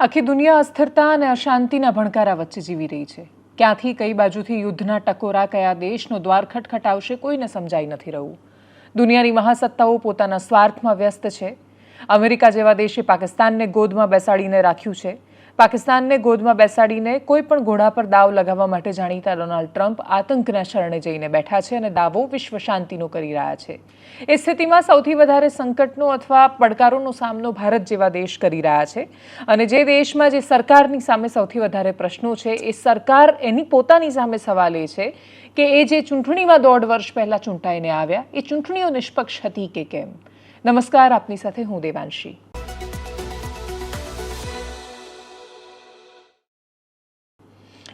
આખી દુનિયા અસ્થિરતા અને અશાંતિના ભણકારા વચ્ચે જીવી રહી છે। ક્યાંથી કઈ બાજુથી યુદ્ધના ટકોરા કયા દેશનો દ્વાર ખટખટાવશે કોઈને સમજાઈ નથી રહ્યું। દુનિયાની મહાસત્તાઓ પોતાના સ્વાર્થમાં વ્યસ્ત છે। અમેરિકા જેવા દેશે પાકિસ્તાનને ગોદમાં બેસાડીને રાખ્યું છે। પાકિસ્તાનને ગોદમાં બેસાડીને કોઈ પણ ઘોડા પર દાવ લગાવવા માટે જાણીતા ડોનાલ્ડ ટ્રમ્પ આતંકના શરણે જઈને બેઠા છે અને દાવો વિશ્વ શાંતિનો કરી રહ્યા છે। એ સ્થિતિમાં સૌથી વધારે સંકટનો અથવા પડકારોનો સામનો ભારત જેવા દેશ કરી રહ્યા છે અને જે દેશમાં જે સરકારની સામે સૌથી વધારે પ્રશ્નો છે એ સરકાર એની પોતાની સામે સવાલ એ છે કે એ જે ચૂંટણીમાં 1.5 વર્ષ પહેલા ચૂંટાઈને આવ્યા એ ચૂંટણીઓ નિષ્પક્ષ હતી કે કેમ। નમસ્કાર, આપની સાથે હું દેવાંશી।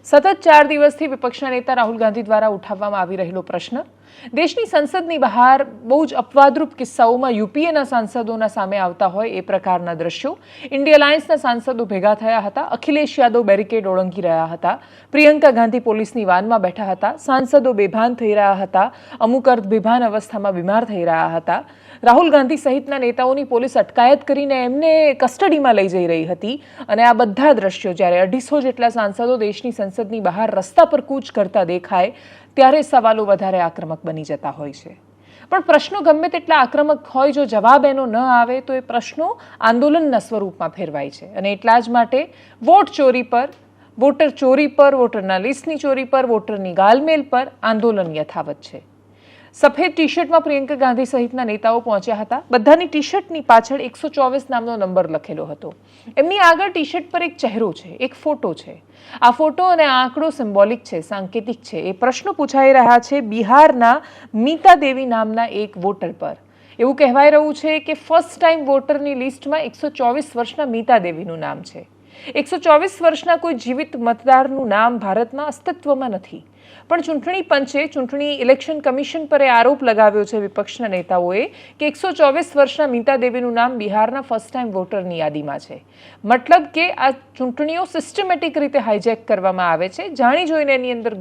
સતત 4 દિવસથી વિપક્ષના નેતા રાહુલ ગાંધી દ્વારા ઉઠાવવામાં આવી રહેલો પ્રશ્ન દેશની સંસદની બહાર બહુ જ અપવાદરૂપ કિસ્સાઓમાં યુપીએના સાંસદોના સામે આવતા હોય એ પ્રકારના દ્રશ્યો। ઇન્ડિયા અલાયન્સના સાંસદો ભેગા થયા હતા। અખિલેશ યાદવ બેરિકેડ ઓળંગી રહ્યા હતા। પ્રિયંકા ગાંધી પોલીસની વાનમાં બેઠા હતા। સાંસદો બેભાન થઈ રહ્યા હતા। અમુક અર્ધ બેભાન અવસ્થામાં બીમાર થઈ રહ્યા હતા। રાહુલ ગાંધી સહિતના નેતાઓની પોલીસ અટકાયત કરીને એમને કસ્ટડીમાં લઈ જઈ રહી હતી અને આ બધા દ્રશ્યો જ્યારે 250 જેટલા સાંસદો દેશની સંસદની બહાર રસ્તા પર કૂચ કરતા દેખાય ત્યારે સવાલો વધારે આક્રમક બની જતા હોય છે। પણ પ્રશ્નો ગમે તેટલા આક્રમક હોય, જો જવાબ એનો ન આવે તો એ પ્રશ્નો આંદોલનના સ્વરૂપમાં ફેરવાય છે અને એટલા જ માટે વોટ ચોરી પર, વોટર ચોરી પર, વોટરના લિસ્ટની ચોરી પર, વોટરની ગાલમેલ પર આંદોલન યથાવત છે। સફેદ ટી શર્ટમાં પ્રિયંકા ગાંધી સહિતના નેતાઓ પહોંચ્યા હતા। બધાની ટી શર્ટની પાછળ 124 નામનો નંબર લખેલો હતો। એમની આગળ ટી શર્ટ પર એક ચહેરો છે, એક ફોટો છે। આ ફોટો અને આ આંકડો સિમ્બોલિક છે, સાંકેતિક છે। એ પ્રશ્નો પૂછાઈ રહ્યા છે બિહારના મીતા દેવી નામના એક વોટર પર। એવું કહેવાય રહ્યું છે કે ફર્સ્ટ ટાઈમ વોટરની લિસ્ટમાં 124 વર્ષના મીતા દેવીનું નામ છે। 124 વર્ષના કોઈ જીવિત મતદારનું નામ ભારતમાં અસ્તિત્વમાં નથી, પણ ચૂંટણી પંચે, ચૂંટણી ઇલેક્શન કમિશન પર એ આરોપ લગાવ્યો છે વિપક્ષના નેતાઓએ કે 124 વર્ષના મીતા દેવીનું નામ બિહારના ફર્સ્ટ ટાઈમ વોટરની યાદીમાં છે। મતલબ કે આ ચૂંટણીઓ સિસ્ટમેટિક રીતે હાઇજેક કરવામાં આવે છે, જાણી જોઈને એની અંદર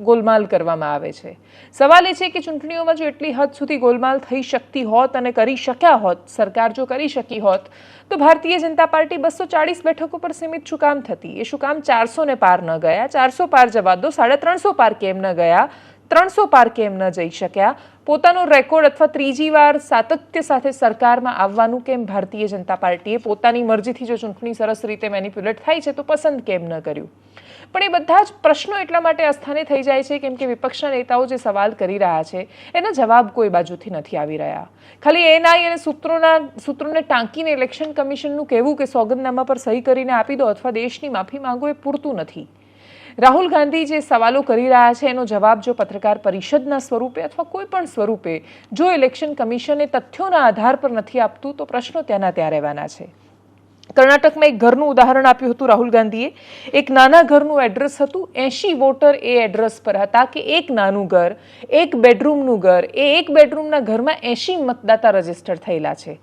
ગોલમાલ કરવામાં આવે છે। સવાલ એ છે કે ચૂંટણીઓમાં જો એટલી હદ સુધી ગોલમાલ થઈ શકતી હોત અને કરી શક્યા હોત, સરકાર જો કરી શકી હોત, તો ભારતીય જનતા પાર્ટી 240 બેઠકો પર સીમિત શું કામ થતી? એ શું કામ 400 ને પાર ન ગયા? 400 પાર જવા દો, 350 પાર કેમ ન ગયા? 300 પાર કેમ ન જઈ શક્યા? પોતાનો રેકોર્ડ અથવા ત્રીજી વાર સાતત્ય સાથે સરકારમાં આવવાનું કેમ ભારતીય જનતા પાર્ટીએ પોતાની મરજીથી જો ચૂંટણી સરસ રીતે મેનિપ્યુલેટ થાય છે તો પસંદ કેમ ન કર્યું? પણ એ બધા જ પ્રશ્નો એટલા માટે અસ્થાને થઈ જાય છે કેમ કે વિપક્ષના નેતાઓ જે સવાલ કરી રહ્યા છે એના જવાબ કોઈ બાજુથી નથી આવી રહ્યા। ખાલી એનઆઈ અને સૂત્રોને ટાંકીને ઇલેક્શન કમિશનનું કહેવું કે સોગંદનામા પર સહી કરીને આપી દો અથવા દેશની માફી માંગો એ પૂરતું નથી। રાહુલ ગાંધી જે સવાલો કરી રહ્યા છે એનો જવાબ જો પત્રકાર પરિષદના સ્વરૂપે અથવા કોઈ પણ સ્વરૂપે જો ઇલેક્શન કમિશને તથ્યોના આધાર પર નથી આપતું તો પ્રશ્નો ત્યાંના ત્યાં રહેવાના છે। કર્ણાટકમાં એક ઘરનું ઉદાહરણ આપ્યું હતું રાહુલ ગાંધીએ। એક નાના ઘરનું એડ્રેસ હતું, 80 વોટર એ એડ્રેસ પર હતા કે એક નાનું ઘર, એક બેડરૂમનું ઘર, એ એક બેડરૂમના ઘરમાં 80 મતદાતા રજીસ્ટર થયેલા છે।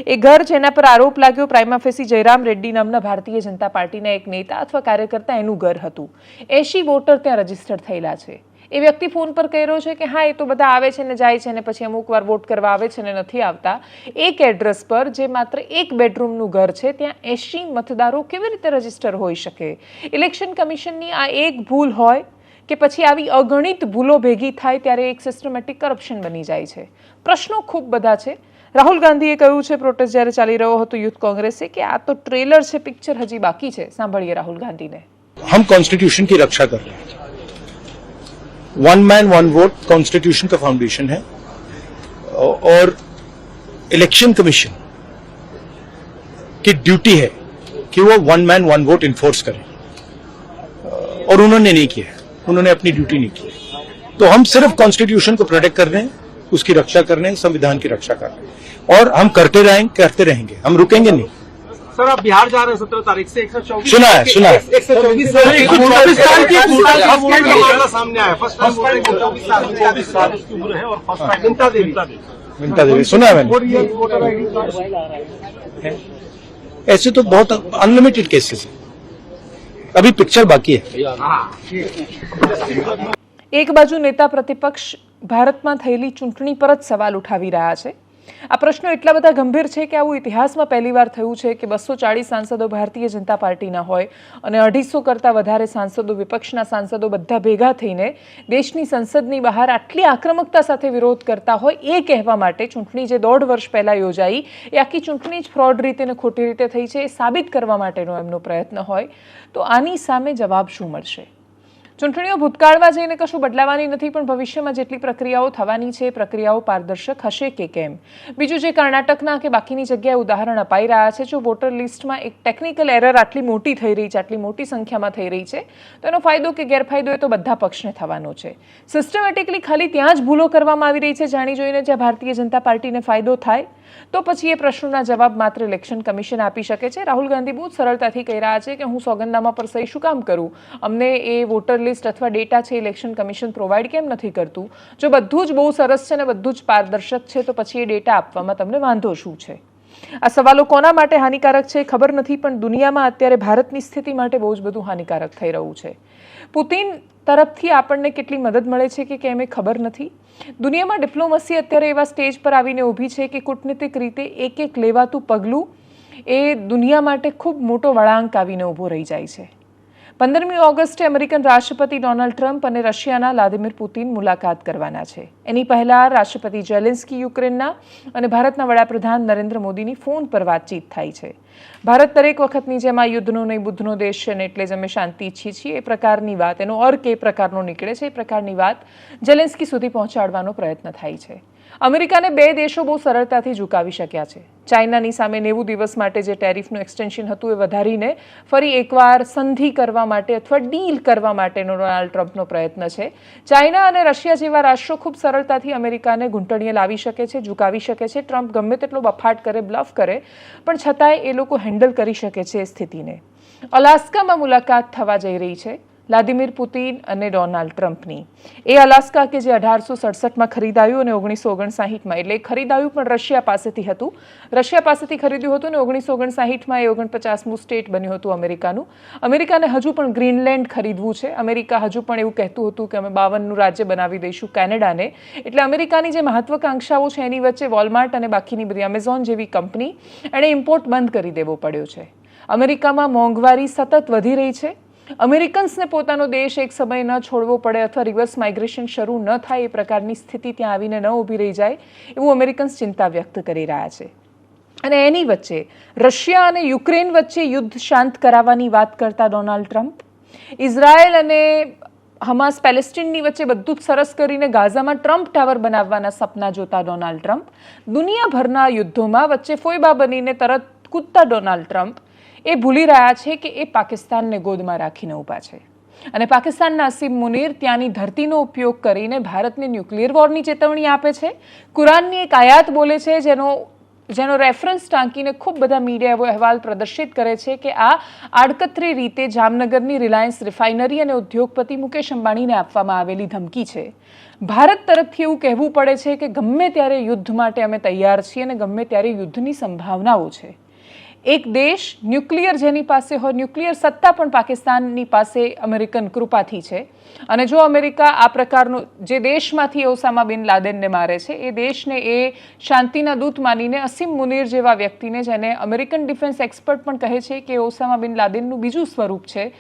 એ ઘર જેના પર આરોપ લાગ્યો પ્રાઇમા ફેસી જયરામ રેડ્ડી નામના ભારતીય જનતા પાર્ટીના એક નેતા અથવા કાર્યકર્તા એનું ઘર હતું। 80 વોટર ત્યાં રજીસ્ટર થયેલા છે। એ વ્યક્તિ ફોન પર કહી રહ્યો છે કે હા એ તો બધા આવે છે ને જાય છે ને પછી અમુક વાર વોટ કરવા આવે છે ને નથી આવતા। એક એડ્રેસ પર જે માત્ર એક બેડરૂમનું ઘર છે ત્યાં 80 મતદારો કેવી રીતે રજીસ્ટર હોઈ શકે? ઇલેક્શન કમિશનની આ એક ભૂલ હોય કે પછી આવી અગણિત ભૂલો ભેગી થાય ત્યારે એક સિસ્ટમેટિક કરપ્શન બની જાય છે। પ્રશ્નો ખૂબ બધા છે। રાહુલ ગાંધીએ કહ્યું છે પ્રોટેસ્ટ જ્યારે ચાલી રહ્યો હતો યુથ કોંગ્રેસે કે આ તો ટ્રેલર છે, પિક્ચર હજી બાકી છે। સાંભળીએ રાહુલ ગાંધીને। हम कॉन्स्टिट्यूशन की रक्षा कर रहे हैं। One man one vote constitution का फाउंडेशन है और इलेक्शन कमीशन की ड्यूटी है कि वो one man one vote enforce करे और उन्होंने नहीं किया। उन्होंने अपनी ड्यूटी नहीं की। तो हम सिर्फ कॉन्स्टिट्यूशन को प्रोटेक्ट कर रहे हैं, उसकी रक्षा कर रहे हैं, संविधान की रक्षा कर रहे हैं और हम करते रहेंगे, हम रुकेंगे नहीं। सर, आप बिहार जा रहे हैं 17 तारीख से। 124 सुना है 124 सामने आया। फर्स्ट टाइम 24 साल की उम्र है और फर्स्ट टाइम मिलता देवी सुना है मैंने। ऐसे तो बहुत अनलिमिटेड केसेस है, अभी पिक्चर बाकी है। એક બાજુ નેતા પ્રતિપક્ષ ભારતમાં થયેલી ચૂંટણી પર જ સવાલ ઉઠાવી રહ્યા છે આ પ્રશ્નો એટલા બધા ગંભીર છે કે આવું ઇતિહાસમાં પહેલીવાર થયું છે કે 240 સાંસદો ભારતીય જનતા પાર્ટીના હોય અને 250 કરતાં વધારે સાંસદો વિપક્ષના સાંસદો બધા ભેગા થઈને દેશની સંસદની બહાર આટલી આક્રમકતા સાથે વિરોધ કરતા હોય એ કહેવા માટે ચૂંટણી જે 1.5 વર્ષ પહેલાં યોજાઈ એ આખી ચૂંટણી જ ફ્રોડ રીતે અને ખોટી રીતે થઈ છે એ સાબિત કરવા માટેનો એમનો પ્રયત્ન હોય તો આની સામે જવાબ શું મળશે? ચૂંટણીઓ ભૂતકાળમાં જઈને કશું બદલાવાની નથી, પણ ભવિષ્યમાં જેટલી પ્રક્રિયાઓ થવાની છે એ પ્રક્રિયાઓ પારદર્શક હશે કે કેમ? બીજું જે કર્ણાટકના કે બાકીની જગ્યાએ ઉદાહરણ અપાઈ રહ્યા છે, જો વોટર લિસ્ટમાં એક ટેકનિકલ એરર આટલી મોટી થઈ રહી છે, આટલી મોટી સંખ્યામાં થઈ રહી છે, તો એનો ફાયદો કે ગેરફાયદો એ તો બધા પક્ષને થવાનો છે. સિસ્ટમેટિકલી ખાલી ત્યાં જ ભૂલો કરવામાં આવી રહી છે જાણી જોઈને જ્યાં ભારતીય જનતા પાર્ટીને ફાયદો થાય, તો પછી એ પ્રશ્નોના જવાબ માત્ર ઇલેક્શન કમિશન આપી શકે છે. રાહુલ ગાંધી બહુ સરળતાથી કહી રહ્યા છે કે હું સોગંદનામા પર સહી શું કામ કરું, અમને એ વોટર લિસ્ટ અથવા ડેટા છે ઇલેક્શન કમિશન પ્રોવાઈડ કેમ નથી કરતું? જો બધું જ બહુ સરસ છે ને બધું જ પારદર્શક છે તો પછી એ ડેટા આપવામાં તમને વાંધો શું છે? આ સવાલો કોના માટે હાનિકારક છે ખબર નથી, પણ દુનિયામાં અત્યારે ભારતની સ્થિતિ માટે બહુ જ બધું હાનિકારક થઈ રહ્યું છે. પુતિન તરફથી આપણને કેટલી મદદ મળે છે કે કેમ એ ખબર નથી. દુનિયામાં ડિપ્લોમસી અત્યારે એવા સ્ટેજ પર આવીને ઊભી છે કે કૂટનીતિક રીતે એક લેવાતું પગલું એ દુનિયા માટે ખૂબ મોટો વળાંક આવીને ઊભો રહી જાય છે. 15મી ઓગસ્ટે અમેરિકન રાષ્ટ્રપતિ ડોનાલ્ડ ટ્રમ્પ અને રશિયાના વ્લાદિમીર પુતિન મુલાકાત કરવાના છે. એની પહેલા રાષ્ટ્રપતિ ઝેલેન્સ્કી યુક્રેનના અને ભારતના વડાપ્રધાન નરેન્દ્ર મોદીની ફોન પર વાતચીત થાય છે. ભારત દરેક વખતની જેમ આ યુદ્ધનો નહીં બુદ્ધનો દેશ છે ને એટલે જ અમે શાંતિ ઈચ્છીએ છીએ એ પ્રકારની વાત, એનો અર્ક એ પ્રકારનો નીકળે છે, એ પ્રકારની વાત ઝેલેન્સ્કી સુધી પહોંચાડવાનો પ્રયત્ન થાય છે. અમેરિકાને 2 દેશો બહુ સરળતાથી ઝુકાવી શક્યા છે. ચાઇનાની સામે 90 દિવસ માટે જે ટેરિફનું એક્સટેન્શન હતું એ વધારીને ફરી એકવાર સંધિ કરવા માટે અથવા ડીલ કરવા માટેનો ડોનાલ્ડ ટ્રમ્પનો પ્રયત્ન છે. ચાઇના અને રશિયા જેવા રાષ્ટ્રો ખૂબ સરળતાથી અમેરિકાને ઘૂંટણીએ લાવી શકે છે, ઝુકાવી શકે છે. ટ્રમ્પ ગમે તેટલો બફાટ કરે, બ્લફ કરે, પણ છતાંય એ લોકો હેન્ડલ કરી શકે છે એ સ્થિતિને. અલાસ્કામાં મુલાકાત થવા જઈ રહી છે વ્લાદિમીર પુતિન અને ડોનાલ્ડ ટ્રમ્પની. એ અલાસ્કા કે જે 1867માં ખરીદાયું અને 1959માં, એટલે ખરીદાયું પણ રશિયા પાસેથી હતું, રશિયા પાસેથી ખરીદ્યું હતું ને 1959માં એ 49મું સ્ટેટ બન્યું હતું અમેરિકાનું. અમેરિકાને હજુ પણ ગ્રીનલેન્ડ ખરીદવું છે. અમેરિકા હજુ પણ એવું કહેતું હતું કે અમે 52નું રાજ્ય બનાવી દઈશું કેનેડાને. એટલે અમેરિકાની જે મહત્વાકાંક્ષાઓ છે એની વચ્ચે વોલમાર્ટ અને બાકીની બધી એમેઝોન જેવી કંપની એણે ઇમ્પોર્ટ બંધ કરી દેવો પડ્યો છે. અમેરિકામાં મોંઘવારી સતત વધી રહી છે. અમેરિકન્સને પોતાનો દેશ એક સમય ન છોડવો પડે અથવા રિવર્સ માઇગ્રેશન શરૂ ન થાય એ પ્રકારની સ્થિતિ ત્યાં આવીને ન ઊભી રહી જાય એવું અમેરિકન્સ ચિંતા વ્યક્ત કરી રહ્યા છે. અને એની વચ્ચે રશિયા અને યુક્રેન વચ્ચે યુદ્ધ શાંત કરાવવાની વાત કરતા ડોનાલ્ડ ટ્રમ્પ, ઇઝરાયલ અને હમાસ પેલેસ્ટીનની વચ્ચે બધું જ સરસ કરીને ગાઝામાં ટ્રમ્પ ટાવર બનાવવાના સપના જોતા ડોનાલ્ડ ટ્રમ્પ, દુનિયાભરના યુદ્ધોમાં વચ્ચે ફોઈબા બનીને તરત કૂદતા ડોનાલ્ડ ટ્રમ્પ એ ભૂલી રહ્યા છે કે એ પાકિસ્તાનને ગોદમાં રાખીને ઊભા છે. અને પાકિસ્તાનના અસીમ મુનીર ત્યાંની ધરતીનો ઉપયોગ કરીને ભારતને ન્યુક્લિયર વોરની ચેતવણી આપે છે. કુરાનની એક આયાત બોલે છે જેનો રેફરન્સ ટાંકીને ખૂબ બધા મીડિયા અહેવાલ પ્રદર્શિત કરે છે કે આ આડકતરી રીતે જામનગરની રિલાયન્સ રિફાઇનરી અને ઉદ્યોગપતિ મુકેશ અંબાણીને આપવામાં આવેલી ધમકી છે. ભારત તરફથી એવું કહેવું પડે છે કે ગમે ત્યારે યુદ્ધ માટે અમે તૈયાર છીએ અને ગમે ત્યારે યુદ્ધની સંભાવનાઓ છે. એક દેશ ન્યુક્લિયર જેની પાસે હોય, ન્યુક્લિયર સત્તા પણ પાકિસ્તાનની પાસે અમેરિકન કૃપાથી છે. અને જો અમેરિકા આ પ્રકારનો જે દેશમાંથી ઓસામા બિન લાદેનને મારે છે એ દેશને એ શાંતિના દૂત માનીને અસીમ મુનીર જેવા વ્યક્તિને, જેને અમેરિકન ડિફેન્સ એક્સપર્ટ પણ કહે છે કે ઓસામા બિન લાદેનનું બીજું સ્વરૂપ છે,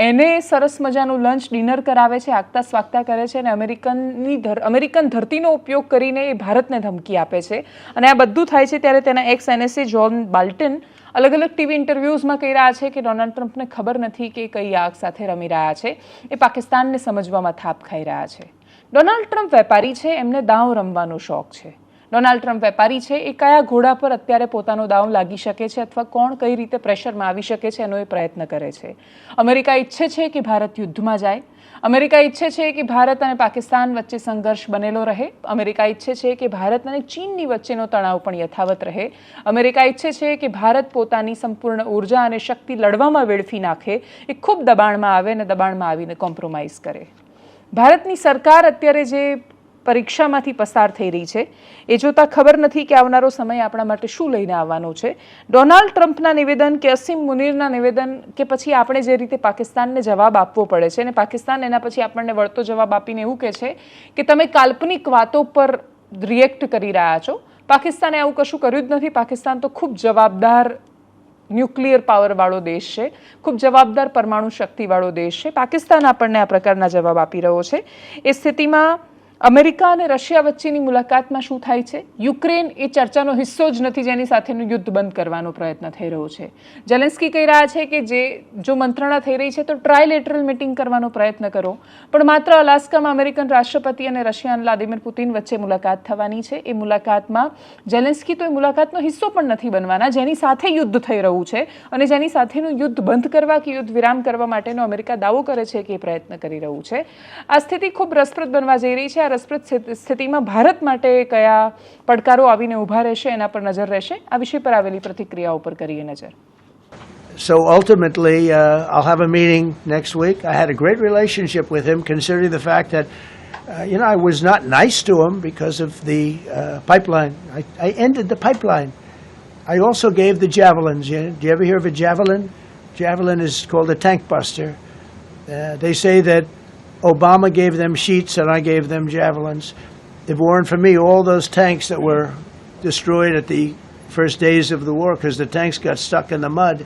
એને સરસ મજાનું લંચ ડિનર કરાવે છે, આગતા સ્વાગતા કરે છે અને અમેરિકન ધરતીનો ઉપયોગ કરીને એ ભારતને ધમકી આપે છે. અને આ બધું થાય છે ત્યારે તેના એક્સ NSA જ્હોન બોલ્ટન અલગ અલગ ટીવી ઇન્ટરવ્યૂઝમાં કહી રહ્યા છે કે ડોનાલ્ડ ટ્રમ્પને ખબર નથી કે કઈ આગ સાથે રમી રહ્યા છે, એ પાકિસ્તાનને સમજવામાં થાપ ખાઈ રહ્યા છે. ડોનાલ્ડ ટ્રમ્પ વેપારી છે, એમને દાવ રમવાનો શોખ છે. ડોનાલ્ડ ટ્રમ્પ વેપારી છે, એ કયા ઘોડા પર અત્યારે પોતાનો દાવ લાગી શકે છે અથવા કોણ કઈ રીતે પ્રેશરમાં આવી શકે છે એનો એ પ્રયત્ન કરે છે. અમેરિકા ઈચ્છે છે કે ભારત યુદ્ધમાં જાય. અમેરિકા ઈચ્છે છે કે ભારત અને પાકિસ્તાન વચ્ચે સંઘર્ષ બનેલો રહે. અમેરિકા ઈચ્છે છે કે ભારત અને ચીનની વચ્ચેનો તણાવ પણ યથાવત રહે. અમેરિકા ઈચ્છે છે કે ભારત પોતાની સંપૂર્ણ ઉર્જા અને શક્તિ લડવામાં વેડફી નાખે, એ ખૂબ દબાણમાં આવે અને દબાણમાં આવીને કોમ્પ્રોમાઇઝ કરે. ભારતની સરકાર અત્યારે જે પરીક્ષામાંથી પસાર થઈ રહી છે એ જોતા ખબર નથી કે આવનારો સમય આપણા માટે શું લઈને આવવાનો છે. ડોનાલ્ડ ટ્રમ્પના નિવેદન કે અસીમ મુનીરના નિવેદન કે પછી આપણે જે રીતે પાકિસ્તાનને જવાબ આપવો પડે છે અને પાકિસ્તાન એના પછી આપણને વળતો જવાબ આપીને એવું કહે છે કે તમે કાલ્પનિક વાતો પર રિએક્ટ કરી રહ્યા છો, પાકિસ્તાને આવું કશું કર્યું જ નથી. પાકિસ્તાન તો ખૂબ જવાબદાર ન્યુક્લિયર પાવરવાળો દેશ છે, ખૂબ જવાબદાર પરમાણુ શક્તિવાળો દેશ છે. પાકિસ્તાન આપણને આ પ્રકારના જવાબ આપી રહ્યો છે. એ સ્થિતિમાં અમેરિકા અને રશિયા વચ્ચેની મુલાકાતમાં શું થાય છે? યુક્રેન એ ચર્ચાનો હિસ્સો જ નથી જેની સાથેનું યુદ્ધ બંધ કરવાનો પ્રયત્ન થઈ રહ્યો છે. ઝેલેન્સ્કી કહી રહ્યા છે કે જો મંત્રણા થઈ રહી છે તો ટ્રાયલેટરલ મીટિંગ કરવાનો પ્રયત્ન કરો, પણ માત્ર અલાસ્કામાં અમેરિકન રાષ્ટ્રપતિ અને રશિયાના વ્લાદિમીર પુતિન વચ્ચે મુલાકાત થવાની છે. એ મુલાકાતમાં ઝેલેન્સ્કી તો એ મુલાકાતનો હિસ્સો પણ નથી બનવાના જેની સાથે યુદ્ધ થઈ રહ્યું છે અને જેની સાથેનું યુદ્ધ બંધ કરવા કે યુદ્ધ વિરામ કરવા માટેનો અમેરિકા દાવો કરે છે કે એ પ્રયત્ન કરી રહ્યું છે. આ સ્થિતિ ખૂબ રસપ્રદ બનવા જઈ રહી છે. રસપ્રદ સ્થિતિમાં ભારત માટે કયા પડકારો આવીને ઊભા રહેશે એના પર નજર રહેશે. આ વિષય પર આવેલી પ્રતિક્રિયા ઉપર કરીએ નજર. So ultimately, I'll have a meeting next week. I had a great relationship with him, considering the fact that, I was not nice to him because of the pipeline. I ended the pipeline. I also gave the javelins. Do you ever hear of a javelin? Javelin is called a tank buster. They say that Obama gave them sheets and I gave them javelins. If it weren't for me, all those tanks that were destroyed at the first days of the war because the tanks got stuck in the mud,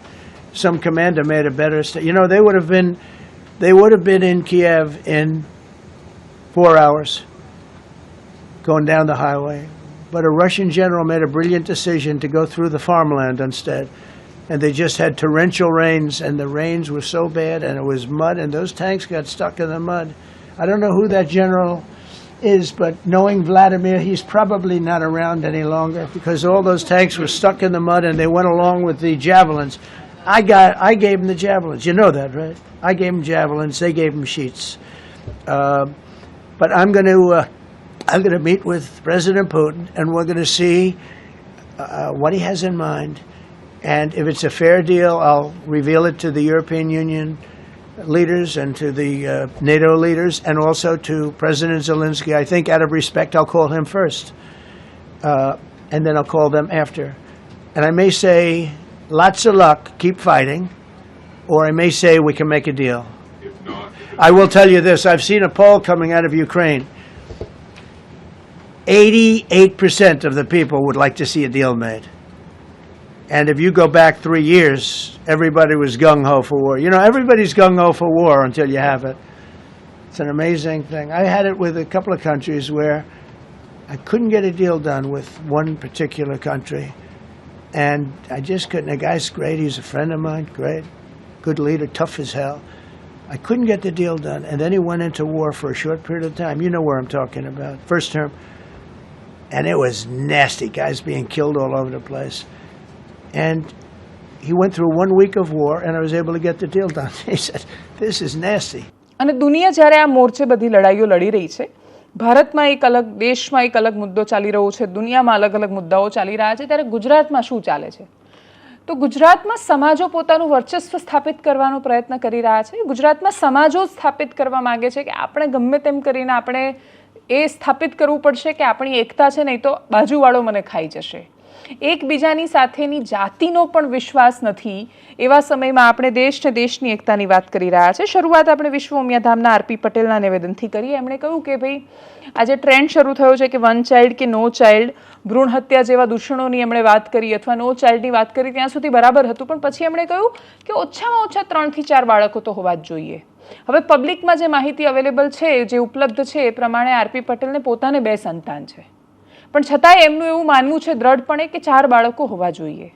some commander made a better they would have been in Kiev in 4 hours going down the highway. But a Russian general made a brilliant decision to go through the farmland instead. And they just had torrential rains, and the rains were so bad, and it was mud, and those tanks got stuck in the mud. I don't know who that general is, but knowing Vladimir, he's probably not around any longer because all those tanks were stuck in the mud, and they went along with the javelins. I gave them the javelins. You know that, right? I gave them javelins. They gave them sheets. But I'm going to meet with President Putin, and we're going to see what he has in mind. And if it's a fair deal, I'll reveal it to the European Union leaders and to the NATO leaders and also to President Zelensky. I think out of respect, I'll call him first. And then I'll call them after. And I may say, lots of luck, keep fighting. Or I may say, we can make a deal. If not, I will tell you this. I've seen a poll coming out of Ukraine. 88% of the people would like to see a deal made. And if you go back 3 years, everybody was gung-ho for war. Everybody's gung-ho for war until you have it. It's an amazing thing. I had it with a couple of countries where I couldn't get a deal done with one particular country. And I just couldn't. The guy's great. He's a friend of mine. Great. Good leader. Tough as hell. I couldn't get the deal done. And then he went into war for a short period of time. You know where I'm talking about. First term. And it was nasty. Guys being killed all over the place. And he went through 1 week of war, and I was able to get the deal done. He said, "This is nasty." અને દુનિયા જ્યારે આ મોરચે બધી લડાઈઓ લડી રહી છે, ભારતમાં એક અલગ, દેશમાં એક અલગ મુદ્દો ચાલી રહ્યો છે, દુનિયામાં અલગ અલગ મુદ્દાઓ ચાલી રહ્યા છે, ત્યારે ગુજરાતમાં શું ચાલે છે? તો ગુજરાતમાં સમાજો પોતાનું વર્ચસ્વ સ્થાપિત કરવાનો પ્રયત્ન કરી રહ્યા છે. ગુજરાતમાં સમાજો સ્થાપિત કરવા માંગે છે કે આપણે ગમે તેમ કરીને આપણે એ સ્થાપિત કરવું પડશે કે આપણી એકતા છે, નહીં તો બાજુવાળો મને ખાઈ જશે. એકબીજાની સાથેની જાતિનો પણ વિશ્વાસ નથી. એવા સમયમાં આપણે દેશની એકતાની વાત કરી રહ્યા છે. શરૂઆત આપણે વિશ્વ ઉમિયાધામના આરપી પટેલના નિવેદનથી કરીએ. એમણે કહ્યું કે ભાઈ આજે ટ્રેન્ડ શરૂ થયો છે કે વન ચાઇલ્ડ કે નો ચાઇલ્ડ, ભ્રૂણ હત્યા જેવા દૂષણોની એમણે વાત કરી અથવા નો ચાઇલ્ડની વાત કરી ત્યાં સુધી બરાબર હતું, પણ પછી એમણે કહ્યું કે ઓછામાં ઓછા 3 થી 4 બાળકો તો હોવા જ જોઈએ. હવે પબ્લિકમાં જે માહિતી અવેલેબલ છે, જે ઉપલબ્ધ છે, એ પ્રમાણે આરપી પટેલને પોતાને 2 સંતાન છે, પણ છતાંય એમનું એવું માનવું છે દ્રઢપણે કે 4 બાળકો હોવા જોઈએ.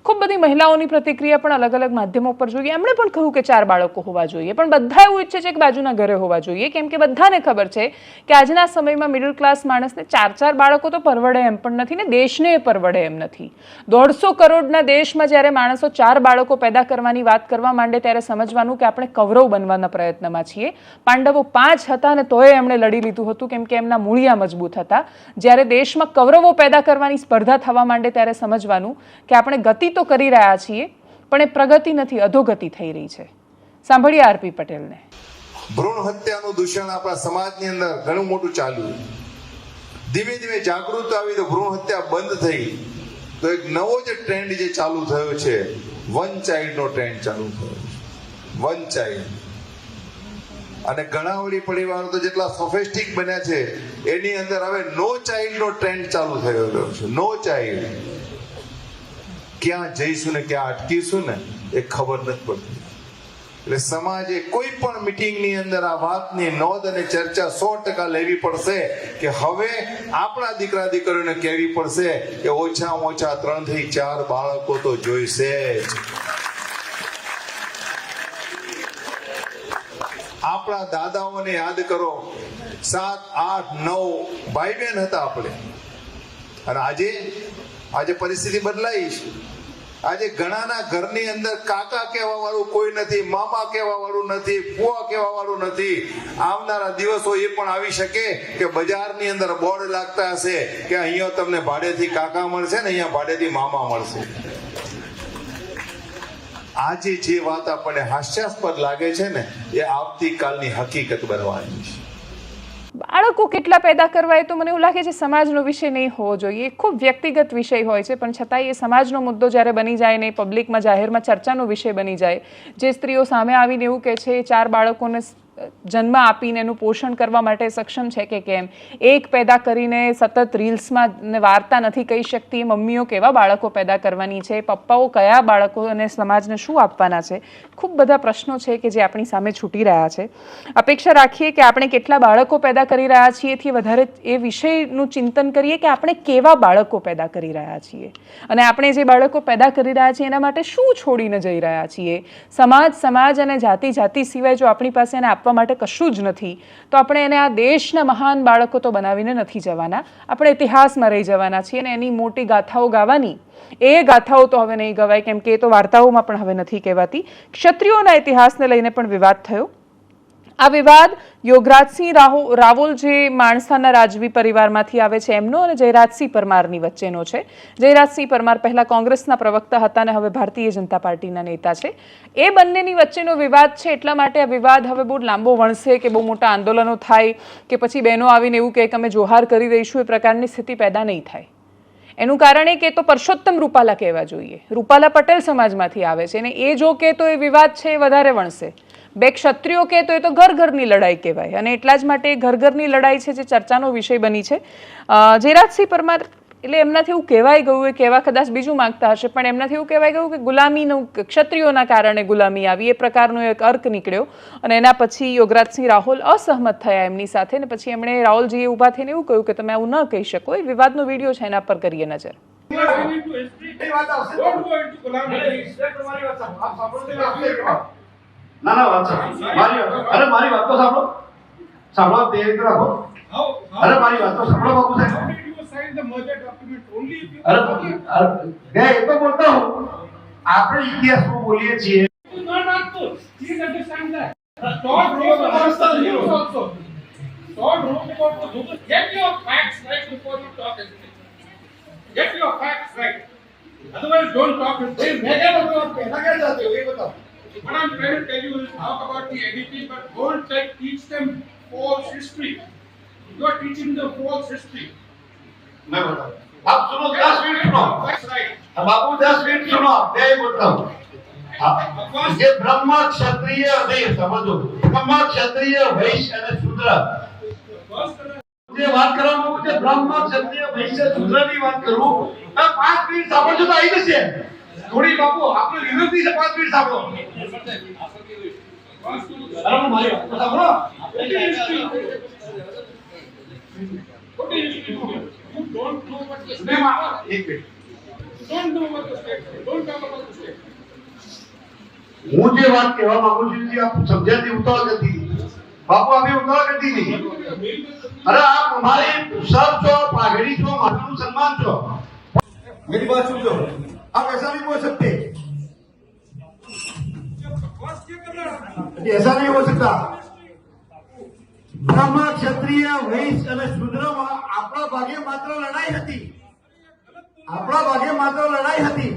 ખૂબ બધી મહિલાઓની પ્રતિક્રિયા પણ અલગ અલગ માધ્યમો પર જોઈએ. એમણે પણ કહ્યું કે 4 બાળકો હોવા જોઈએ, પણ બધા એવું ઈચ્છે છે કે બાજુના ઘરે હોવા જોઈએ, કેમ કે બધાને ખબર છે કે આજના સમયમાં મિડલ ક્લાસ માણસને 4 બાળકો તો પરવડે એમ પણ નથી ને દેશને પરવડે એમ નથી. 150 કરોડના દેશમાં જ્યારે માણસો 4 બાળકો પેદા કરવાની વાત કરવા માંડે ત્યારે સમજવાનું કે આપણે કૌરવ બનવાના પ્રયત્નમાં છીએ. પાંડવો 5 હતા અને તોય એમણે લડી લીધું હતું કેમ કે એમના મૂળિયા મજબૂત હતા. જ્યારે દેશમાં કૌરવો પેદા કરવાની સ્પર્ધા થવા માંડે ત્યારે સમજવાનું કે આપણે ગતિ તો કરી રહ્યા છીએ પણ એ પ્રગતિ નથી, અધોગતિ થઈ રહી છે. સાંભળીએ આરપી પટેલને. ભ્રૂણ હત્યાનું દૂષણ આપણા સમાજની અંદર ઘણું મોટું ચાલ્યું. ધીમે ધીમે જાગૃત આવી તો ભ્રૂણ હત્યા બંધ થઈ. તો એક નવો જે ટ્રેન્ડ જે ચાલુ થયો છે, વન ચાઇલ્ડ નો ટ્રેન્ડ ચાલુ થયો છે. One child. અને ઘણાવડી પરિવારો તો જેટલા સોફેસ્ટિક બન્યા છે એની અંદર હવે નો ચાઇલ્ડ નો ટ્રેન્ડ ચાલુ થયેલો છે. નો ચાઇલ્ડ ક્યાં જઈશું ને ક્યાં અટકીશું ને એ ખબર નથી પડતી. એટલે સમાજે કોઈ પણ મીટિંગની અંદર આ વાતની નોંધ અને ચર્ચા 100% લેવી પડશે કે હવે આપણા દીકરા દીકરીઓને કહેવી પડશે કે ઓછામાં ઓછા 3 થી 4 બાળકો તો જોઈશે જ. આપણા દાદાઓને યાદ કરો, 7, 8, 9 ભાઈ બહેન હતા આપણે, અને આજે પરિસ્થિતિ બદલાઈ છે. આજે ઘણાના ઘરની અંદર કાકા કહેવા વાળું કોઈ નથી, મામા કહેવા વાળું નથી, ફુવા કહેવા વાળું નથી. આવનારા દિવસો એ પણ આવી શકે કે બજારની અંદર બોર્ડ લાગતા હશે કે અહીંયા તમને ભાડેથી કાકા મળશે ને અહીંયા ભાડેથી મામા મળશે. આજે જે વાત આપણને હાસ્યાસ્પદ લાગે છે ને એ આવતીકાલની હકીકત બનવાની છે. બાળકો કેટલા પેદા કરવા એ તો મને એવું લાગે છે સમાજનો વિષય નહીં હોવો જોઈએ. ખૂબ વ્યક્તિગત વિષય હોય છે, પણ છતાંય એ સમાજનો મુદ્દો જ્યારે બની જાય ને પબ્લિકમાં જાહેરમાં ચર્ચાનો વિષય બની જાય, જે સ્ત્રીઓ સામે આવીને એવું કહે છે 4 બાળકોને જન્મ આપીને એનું પોષણ કરવા માટે સક્ષમ છે કે કેમ, એક પેદા કરીને સતત રીલ્સમાં ને વાર્તા નથી કહી શકતી મમ્મીઓ કેવા બાળકો પેદા કરવાની છે, પપ્પાઓ કયા બાળકો અને સમાજને શું આપવાના છે. ખૂબ બધા પ્રશ્નો છે કે જે આપણી સામે છૂટી રહ્યા છે. અપેક્ષા રાખીએ કે આપણે કેટલા બાળકો પેદા કરી રહ્યા છીએ એથી વધારે એ વિષયનું ચિંતન કરીએ કે આપણે કેવા બાળકો પેદા કરી રહ્યા છીએ અને આપણે જે બાળકો પેદા કરી રહ્યા છીએ એના માટે શું છોડીને જઈ રહ્યા છીએ. સમાજ અને જાતિ સિવાય જો આપણી પાસે એને આપવા માટે કશું જ નથી તો આપણે એને આ દેશના મહાન બાળકો તો બનાવીને નથી જવાના. આપણે ઇતિહાસમાં રહી જવાના છીએ અને એની મોટી ગાથાઓ ગાવાની, એ ગાથાઓ તો હવે નહીં ગવાય કેમ કે એ તો વાર્તાઓમાં પણ હવે નથી કહેવાતી. ક્ષત્રિયોના ઇતિહાસને લઈને પણ વિવાદ થયો. આ વિવાદ યોગરાજસિંહ રાવોલ જે માણસાના રાજવી પરિવારમાંથી આવે છે એમનો અને જયરાજસિંહ પરમારની વચ્ચેનો છે. જયરાજસિંહ પરમાર પહેલા કોંગ્રેસના પ્રવક્તા હતા અને હવે ભારતીય જનતા પાર્ટીના નેતા છે. એ બંનેની વચ્ચેનો વિવાદ છે એટલા માટે આ વિવાદ હવે બહુ લાંબો વણશે કે બહુ મોટા આંદોલનો થાય કે પછી બહેનો આવીને એવું કહે કે અમે જોહાર કરી દઈશું, એ પ્રકારની સ્થિતિ પેદા નહીં થાય. એનું કારણ એ કે તો પરસોત્તમ રૂપાલા કહેવા જોઈએ. રૂપાલા પટેલ સમાજમાંથી આવે છે અને એ જો કે તો એ વિવાદ છે એ વધારે વણશે. 2 ક્ષત્રિયો કે તો એ તો ઘરની લડાઈ કહેવાય અને એટલા જ માટે ઘરની લડાઈ છે જે ચર્ચાનો વિષય બની છે. જયરાજસિંહ પરમાર એટલે એમનાથી એવું કહેવાય ગયું, એ કહેવા કદાચ બીજું માંગતા હશે પણ એમનાથી એવું કહેવાય ગયું કે ગુલામીનું ક્ષત્રિયોના કારણે ગુલામી આવી, એ પ્રકારનો એક અર્ક નીકળ્યો અને એના પછી યોગરાજસિંહ રાહુલ અસહમત થયા એમની સાથે ને પછી એમણે રાહુલજીએ ઊભા થઈને એવું કહ્યું કે તમે આવું ન કહી શકો. એ વિવાદનો વિડીયો છે, એના પર કરીએ નજર. ના વાત મારી વાત તો સાંભળો ધીરે રાખો. અરે મારી વાત તો સાંભળો બાપુ સાહેબ. અરે એ તો બોલતા હું, આપણે ઇતિહાસમાં બોલીએ છીએ. Otherwise, don't talk. पहला क्या चाहते हो ये बताओ. What I'm trying to tell you is talk about the editing, but don't teach them false history. You are teaching them false history. मैं बताऊं. आप सुनो 10 मिनट सुनो. That's right. अब आपको 10 मिनट सुनो. मैं बोलता हूँ. ये ब्रह्म क्षत्रिय नहीं समझो. ब्रह्म क्षत्रिय वैश्य અને શૂદ્ર. જે વાત કરવાનું મુજે બ્રહ્મ ક્ષત્રિય વૈશ્ય શૂદ્રની વાત કરું. 5 મિનિટ સાંભળજો તો આવી જશે. થોડી બાપુ આપણે વિરોધી છે 5 મિનિટ સાંભળો. અરે મારી વાત સાંભળો. You don't know what the state. એક minute. Don't know what the state. Don't talk about the state. હું જે વાત કહેવા માંગુ છું જે આપ સમજ્યાથી ઉતાવળ કરતી બાપુ આપણે ઉતાવળ કરતી નહીં. अरे आप हमारे सर છો पागड़ी છો माथाનું सम्मान છો. मेरी बात सुन लो. आप ऐसा नहीं बोल सकते. ऐसा नहीं हो सकता. બ્રહ્મ ક્ષત્રિય વૈશ્ય અને શૂદ્રમાં આપણા ભાગે માત્ર લડાઈ હતી. આપણા ભાગે માત્ર લડાઈ હતી.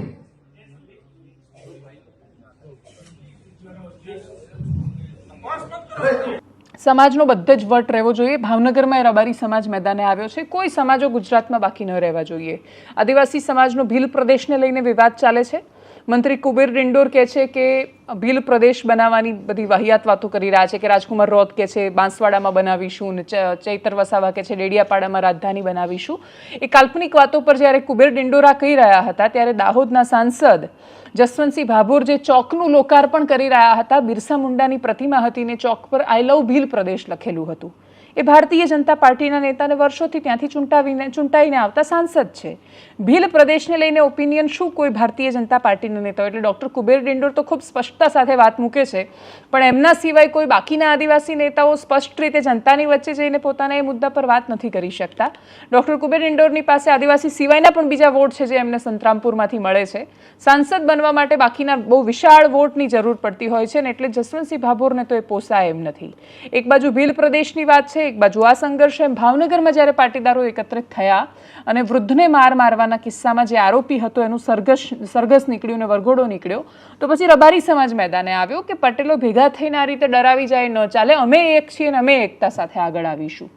સમાજનો બધો જ વટ રહેવો જોઈએ. ભાવનગરમાં રબારી સમાજ મેદાને આવ્યો છે. કોઈ સમાજો ગુજરાતમાં બાકી ન રહેવા જોઈએ. આદિવાસી સમાજનો ભીલ પ્રદેશને લઈને વિવાદ ચાલે છે. મંત્રી કુબેર ડિંડોર કહે છે કે ભીલ પ્રદેશ બનાવવાની બધી વાહિયાત વાતો કરી રહ્યા છે કે રાજકુમાર રોત કહે છે બાંસવાડામાં બનાવીશું ને ચૈતર વસાવા કહે છે ડેડિયાપાડામાં રાજધાની બનાવીશું. એ કાલ્પનિક વાતો પર જ્યારે કુબેર ડિંડોરા કહી રહ્યા હતા ત્યારે દાહોદના સાંસદ જસવંતસિંહ ભાભોર જે ચોકનું લોકાર્પણ કરી રહ્યા હતા, બિરસા મુંડાની પ્રતિમા હતી ને ચોક પર આઈ લવ ભીલ પ્રદેશ લખેલું હતું. એ ભારતીય જનતા પાર્ટીના નેતાને વર્ષોથી ત્યાંથી ચૂંટાઈને આવતા સાંસદ છે. ભીલ પ્રદેશને લઈને ઓપિનિયન શું કોઈ ભારતીય જનતા પાર્ટીના નેતાઓ, એટલે ડૉક્ટર કુબેર ડિંડોર તો ખૂબ સ્પષ્ટતા સાથે વાત મૂકે છે, પણ એમના સિવાય કોઈ બાકીના આદિવાસી નેતાઓ સ્પષ્ટ રીતે જનતાની વચ્ચે જઈને પોતાના એ મુદ્દા પર વાત નથી કરી શકતા. ડૉક્ટર કુબેર ડિંડોરની પાસે આદિવાસી સિવાયના પણ બીજા વોટ છે જે એમને સંતરામપુરમાંથી મળે છે. સાંસદ બનવા માટે બાકીના બહુ વિશાળ વોટની જરૂર પડતી હોય છે ને એટલે જસવંતસિંહ ભાભોરને તો એ પોસાય એમ નથી. એક બાજુ ભીલ પ્રદેશની વાત છે, એક બાજુ આ સંઘર્ષ એમ ભાવનગરમાં જ્યારે પાટીદારો એકત્રિત થયા અને વૃદ્ધને મારવાના કિસ્સામાં જે આરોપી હતો એનું સરઘસ નીકળ્યું ને વરઘોડો નીકળ્યો, તો પછી રબારી સમાજ મેદાને આવ્યો કે પટેલો ભેગા થઈને આ રીતે ડરાવી જાય ન ચાલે, અમે એક છીએ ને અમે એકતા સાથે આગળ આવીશું.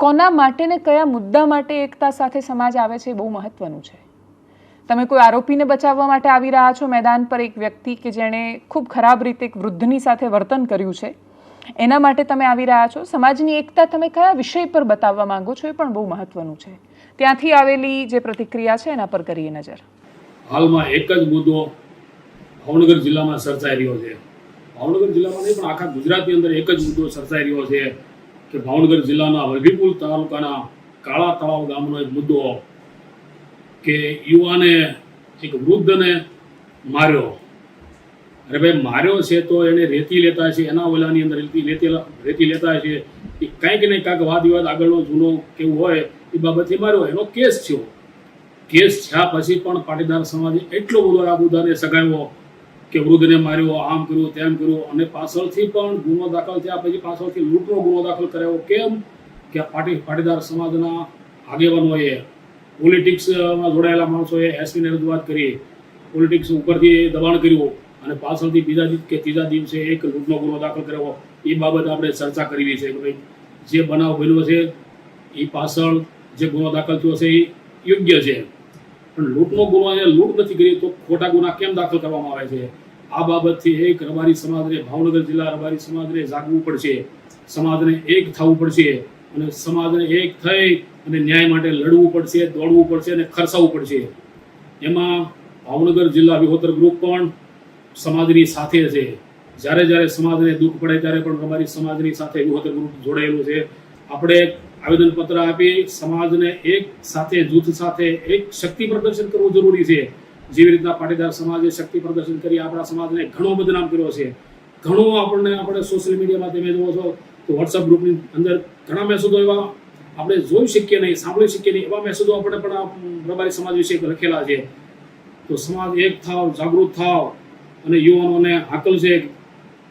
કોના માટે ને કયા મુદ્દા માટે એકતા સાથે સમાજ આવે છે એ બહુ મહત્વનું છે. તમે કોઈ આરોપીને બચાવવા માટે આવી રહ્યા છો મેદાન પર, એક વ્યક્તિ કે જેણે ખૂબ ખરાબ રીતે એક વૃદ્ધની સાથે વર્તન કર્યું છે એના માટે તમે આવી રહ્યા છો. સમાજની એકતા તમે કયા વિષય પર બતાવવા માંગો છો એ પણ બહુ મહત્વનું છે. ત્યાંથી આવેલી જે પ્રતિક્રિયા છે એના પર કરીએ નજર. હાલમાં એક જ મુદ્દો ભાવનગર જિલ્લામાં સર્જાઈ રહ્યો છે. ભાવનગર જિલ્લામાં નહીં પણ આખા ગુજરાતની અંદર એક જ મુદ્દો સર્જાઈ રહ્યો છે કે ભાવનગર જિલ્લાના વલભીપુર તાલુકાના કાળા તળાવ ગામનો એક મુદ્દો કે યુવાને એક વૃદ્ધને માર્યો. અરે ભાઈ, માર્યો છે તો એને રેતી લેતા છે, એના ઓલાની અંદર રેતી લેતા છે, એ કાંઈક ને કાંઈક વાદ વિવાદ આગળનો જૂનો કેવું હોય એ બાબતથી માર્યો, એનો કેસ થયો. કેસ થયા પછી પણ પાટીદાર સમાજે એટલો બધો આ મુદ્દાને સગાવ્યો કે વૃદ્ધને માર્યો, આમ કર્યું તેમ કર્યું, અને પાછળથી પણ ગુનો દાખલ થયા પછી પાછળથી લૂંટનો ગુનો દાખલ કરાયો. કેમ કે પાટીદાર સમાજના આગેવાનોએ, પોલિટિક્સમાં જોડાયેલા માણસોએ એસપીને રજૂઆત કરી, પોલિટિક્સ ઉપરથી દબાણ કર્યું અને પાછળથી ત્રીજા દિવસે એક લૂંટનો ગુનો દાખલ કર્યો. એ બાબત આપણે ચર્ચા કરવી છે કે ભાઈ જે બનાવ બન્યો છે એ પાછળ જે ગુનો દાખલ થયો છે એ યોગ્ય છે, પણ લૂંટનો ગુનો લૂંટ નથી કરી તો ખોટા ગુના કેમ દાખલ કરવામાં આવે છે? આ બાબતથી એક રબારી સમાજને, ભાવનગર જિલ્લા રબારી સમાજને જાગવું પડશે, સમાજને એક થવું પડશે અને સમાજને એક થઈ અને ન્યાય માટે લડવું પડશે, દોડવું પડશે અને ખર્ચાવવું પડશે. એમાં ભાવનગર જિલ્લા વિહોતર ગ્રુપ પણ સમાજની સાથે છે. જ્યારે જ્યારે સમાજને દુઃખ પડે ત્યારે પણ રબારી સમાજની સાથે વિહોતર ગ્રુપ જોડાયેલું છે. આપણે આવેદનપત્ર આપી સમાજને એક સાથે, જૂથ સાથે એક શક્તિ પ્રદર્શન કરવું જરૂરી છે. જેવી રીતના પાટીદાર સમાજે શક્તિ પ્રદર્શન કરી આપણા સમાજને ઘણો બદનામ કર્યો છે. ઘણું આપણે સોશિયલ મીડિયામાં તમે જુઓ છો તો વોટ્સઅપ ગ્રુપની અંદર ઘણા મેસેજો એવા આપણે જોઈ શકીએ નહીં, સાંભળી શકીએ નહીં, એવા મેસેજો આપણે પણ રબારી સમાજ વિશે લખેલા છે. તો સમાજ એક થાવ, જાગૃત થાવ અને યુવાનોને હાકલ છે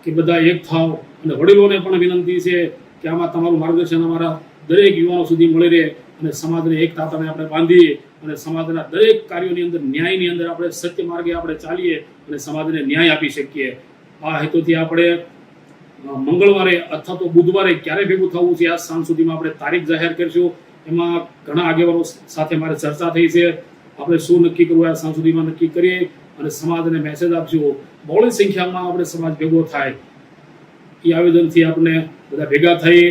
કે બધા એક થાવ, અને વડીલોને પણ વિનંતી છે કે આમાં તમારું માર્ગદર્શન અમારા દરેક યુવાનો સુધી મળી રહે અને સમાજને એક તાતાને આપણે બાંધીએ અને સમાજના દરેક કાર્યોની અંદર, ન્યાયની અંદર આપણે સત્ય માર્ગે આપણે ચાલીએ અને સમાજને ન્યાય આપી શકીએ. આ હેતુથી આપણે મંગળવારે અથવા તો બુધવારે ક્યારે ભેગું થવું છે આ સાંજ સુધીમાં આપણે તારીખ જાહેર કરીશું. એમાં ઘણા આગેવાનો સાથે મારે ચર્ચા થઈ છે. આપણે શું નક્કી કરવું આ સાંજ સુધીમાં નક્કી કરીએ અને સમાજને મેસેજ આપજો. બહોળી સંખ્યામાં આપણે સમાજ ભેગો થાય એ આવેદનથી આપણે બધા ભેગા થઈએ.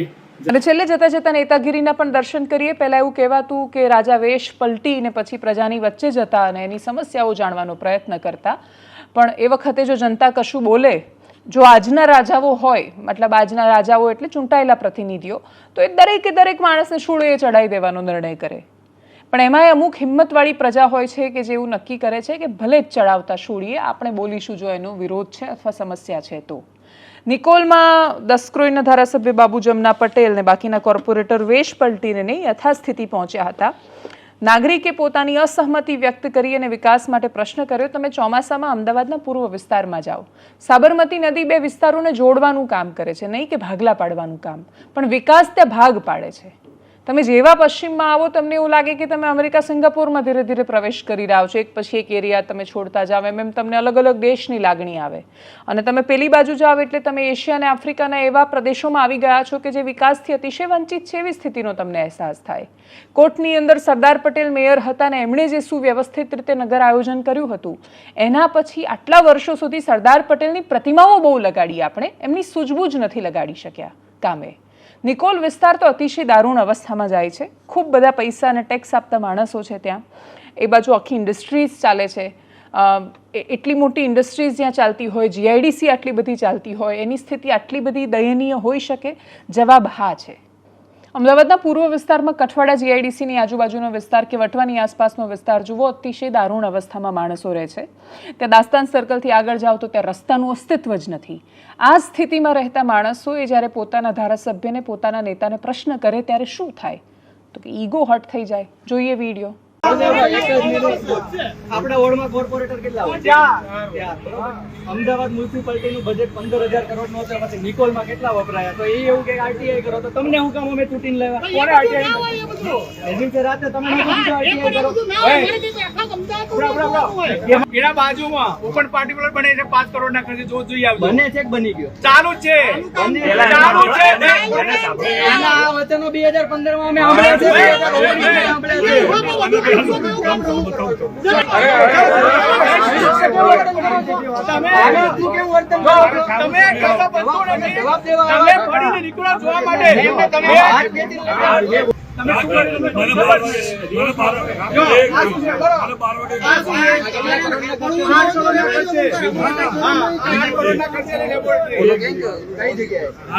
અને છેલ્લે જતા જતા નેતાગીરીના પણ દર્શન કરીએ. પહેલા એવું કહેવાતું કે રાજા વેશ પલટીને પછી પ્રજાની વચ્ચે જતા અને એની સમસ્યાઓ જાણવાનો પ્રયત્ન કરતા, પણ એ વખતે જો જનતા કશું બોલે, જો આજના રાજાઓ હોય, મતલબ આજના રાજાઓ એટલે ચૂંટાયેલા પ્રતિનિધિઓ, તો એ દરેક માણસને શૂળે ચડાવી દેવાનો નિર્ણય કરે. પણ એમાં અમુક હિંમતવાળી પ્રજા હોય છે કે જે એવું નક્કી કરે છે કે ભલે જ ચડાવતા શૂળીએ, આપણે બોલીશું જો એનો વિરોધ છે અથવા સમસ્યા છે તો. નિકોલમાં દસક્રોઈના ધારાસભ્ય બાબુ જમના પટેલ ને બાકીના કોર્પોરેટર વેશ પલટીને નહીં યથાસ્થિતિ પહોંચ્યા હતા. નાગરિકે પોતાની અસહમતિ વ્યક્ત કરી અને વિકાસ માટે પ્રશ્ન કર્યો. તમે ચોમાસામાં અમદાવાદના પૂર્વ વિસ્તારમાં જાઓ, સાબરમતી નદી બે વિસ્તારોને જોડવાનું કામ કરે છે, નહીં કે ભાગલા પાડવાનું કામ, પણ વિકાસ ત્યાં ભાગ પાડે છે. તમે જેવા પશ્ચિમમાં આવો તમને એવું લાગે કે તમે અમેરિકા સિંગાપોરમાં ધીરે ધીરે પ્રવેશ કરી રહ્યા છો, એક પછી એક એરિયા તમે છોડતા જાવ એમ તમને અલગ અલગ દેશની લાગણી આવે, અને તમે પેલી બાજુ જાઓ એટલે તમે એશિયા અને આફ્રિકાના એવા પ્રદેશોમાં આવી ગયા છો કે જે વિકાસથી અતિશય વંચિત છે એવી સ્થિતિનો તમને અહેસાસ થાય. કોટની અંદર સરદાર પટેલ મેયર હતા ને એમણે જે સુવ્યવસ્થિત રીતે નગર આયોજન કર્યું હતું, એના પછી આટલા વર્ષો સુધી સરદાર પટેલની પ્રતિમાઓ બહુ લગાડી આપણે, એમની સૂઝબૂઝ નથી લગાડી શક્યા કામે. નિકોલ વિસ્તાર તો અતિશય દારૂણ અવસ્થામાં જાય છે. ખૂબ બધા પૈસા અને ટેક્સ આપતા માણસો છે ત્યાં. એ બાજુ આખી ઇન્ડસ્ટ્રીઝ ચાલે છે. એટલી મોટી ઇન્ડસ્ટ્રીઝ જ્યાં ચાલતી હોય, જીઆઈડીસી આટલી બધી ચાલતી હોય, એની સ્થિતિ આટલી બધી દયનીય હોઈ શકે? જવાબ હા છે. અમદાવાદના પૂર્વ વિસ્તારમાં કઠવાડા જીઆઈડીસીની આજુબાજુનો વિસ્તાર કે વટવાની આસપાસનો વિસ્તાર જુઓ, અતિશય દારૂણ અવસ્થામાં માણસો રહે છે. ત્યાં દાસ્તાન સર્કલથી આગળ જાઓ તો ત્યાં રસ્તાનું અસ્તિત્વ જ નથી. આ સ્થિતિમાં રહેતા માણસોએ જ્યારે પોતાના ધારાસભ્યને, પોતાના નેતાને પ્રશ્ન કરે ત્યારે શું થાય? તો કે ઈગો હર્ટ થઈ જાય. જોઈએ વિડીયો. આપણા વોર્ડમાં કોર્પોરેટર કેટલા હોય? અમદાવાદ મ્યુનિસિપાલિટીનું બજેટ 15,000 કરોડનું હતું, પછી નિકોલમાં કેટલા વપરાયા? તો એ એવું કે આરટીઆઈ કરો, તો તમને હું કામ અમે ચૂંટીને લેવા? કોને આરટીઆઈ રાતે તમે એના બાજુમાં ઓપન પાર્ટિક્યુલર બને છે 5 કરોડના ખર્ચે જોઈએ આવજો. બને છે કે બની ગયો? ચાલુ જ છે. ચાલુ જ છે. એના આ વચનો 2015 માં અમે સાંભળ્યા છે, 2019 માં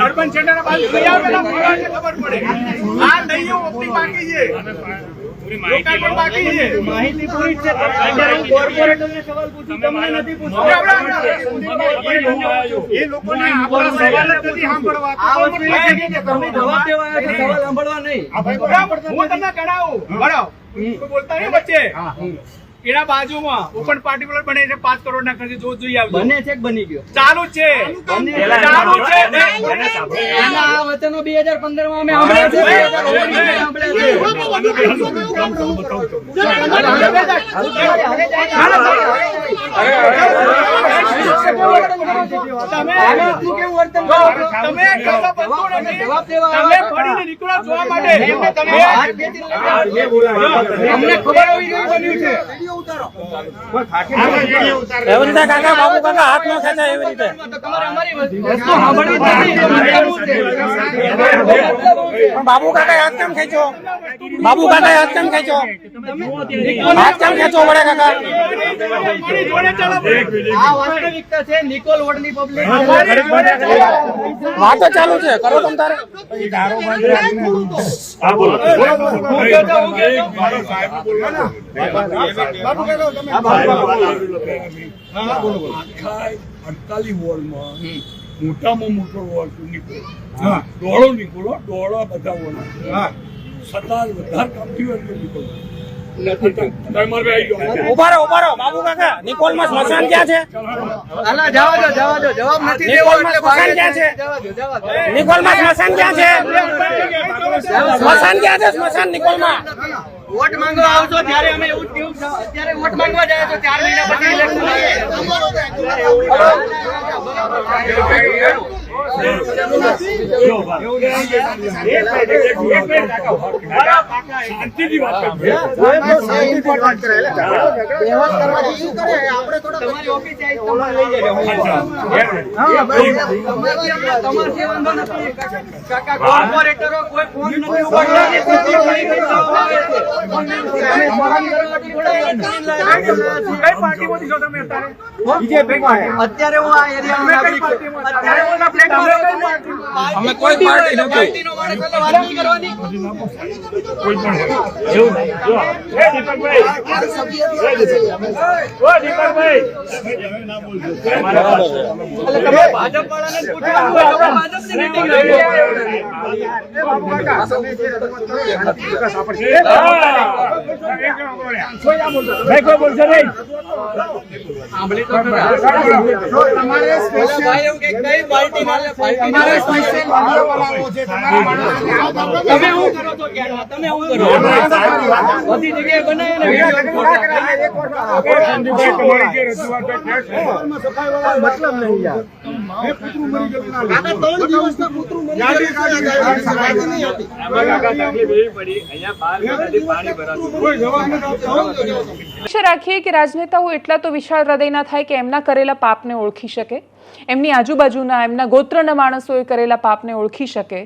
અર્બન સેન્ટર બાજુ ખબર પડે. આ નહીં ઓપનિંગ બાકી છે, લોકાર્પણ બાકી છે. માહિતી પૂરી છે. કોર્પોરેટરને સવાલ પૂછું, તમને નથી પૂછ્યું. એ લોકોને આપણા સવાલ જ નથી સાંભળવા. આ વસ્તુ એ છે કે તમે જવાબ દેવા આવ્યા છો, સવાલ સાંભળવા નહીં. હું તમને કરાવું. બરાબર, કોઈ બોલતા નહીં વચ્ચે. એના બાજુમાં ઓપન પાર્ટિક્યુલર બને છે 5 કરોડના ખર્ચે જોઈએ આવજો. બને છે કે બની ગયો? ચાલુ જ છે. ચાલુ જ છે. એના આ વચનો 2015 માં અમે સાંભળ્યા છે, 2015 બાબુ કાકા હાથ કેમ ખેંચો? બાબુ કાકા હાથ કેમ ખેંચો? હાથ કેમ ખેંચો વડે કાકા? આ વાસ્તવિકતા છે. નિકોલ વોર્ડની પબ્લિક વાતો ચાલુ છે, કરો તમ તારે. મોટામાં મોટો વોર્ડ નીકળો, દોડો નીકળો, દોડો બધા વોર્ડ સત્તાર વધારે કામ થયું એટલે નીકળો. ઉભા રહો, બાબુ કાકા. નિકોલમાં સ્મશાન ક્યાં છે? અલા જવા દો, જવાબ નથી દેવો નિકોલમાં એટલે સ્મશાન ક્યાં છે? નિકોલમાં સ્મશાન ક્યાં છે? સ્મશાન ક્યાં છે? સ્મશાન નિકોલમાં. વોટ માંગવા આવશો ત્યારે અમે એવું જ કેવું છે. અત્યારે વોટ માંગવા જાય તો 4 મહિના પછી ઇલેક્શન શાંતિથી વાત કરો. તમારી ઓફિસ આવી તમારે લઈ જજો. તમારથી વાંધો નથી કાકા. કોર્પોરેટરો કોઈ ફોન નથી ઉપાડતા. અત્યારે હું આ એરિયાનો નાગરિક છું. અત્યારે હું આ ફ્લેટમાં રહું છું. અમે કોઈ પાર્ટી નથી. પાર્ટીનો માણસ એટલે વાત નહીં કરવાની. તમે ભાજપ વાળાને પૂછવાનું હોય તો ભાજપની મીટિંગ રાખો. તમારે ભાઈ એવું કે કઈ પાર્ટી તમે શું કરો છો ક્યાં? તમે શું કરો? બધી જગ્યાએ બનાવીને મતલબ નહીં યાર. આશા રાખીએ કે રાજનેતાઓ એટલા તો વિશાળ હૃદયના થાય કે એમના કરેલા પાપને ઓળખી શકે, એમની આજુબાજુના એમના ગોત્રના માણસોએ કરેલા પાપને ઓળખી શકે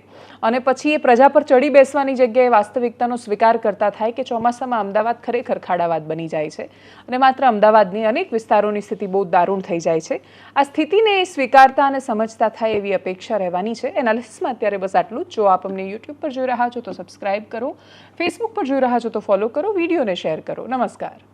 અને પછી એ પ્રજા પર ચડી બેસવાની જગ્યાએ વાસ્તવિકતાનો સ્વીકાર કરતા થાય કે ચોમાસામાં અમદાવાદ ખરેખર ખાડાવાદ બની જાય છે અને માત્ર અમદાવાદની અનેક વિસ્તારોની સ્થિતિ બહુ દારૂણ થઈ જાય છે. આ સ્થિતિને સ્વીકારતા અને સમજતા થાય એવી અપેક્ષા રહેવાની છે. એનાલિસિસમાં અત્યારે બસ આટલું જ. જો આપ અમને યુટ્યુબ પર જોઈ રહ્યા છો તો સબસ્ક્રાઇબ કરો, ફેસબુક પર જોઈ રહ્યા છો તો ફોલો કરો, વિડીયોને શેર કરો. નમસ્કાર.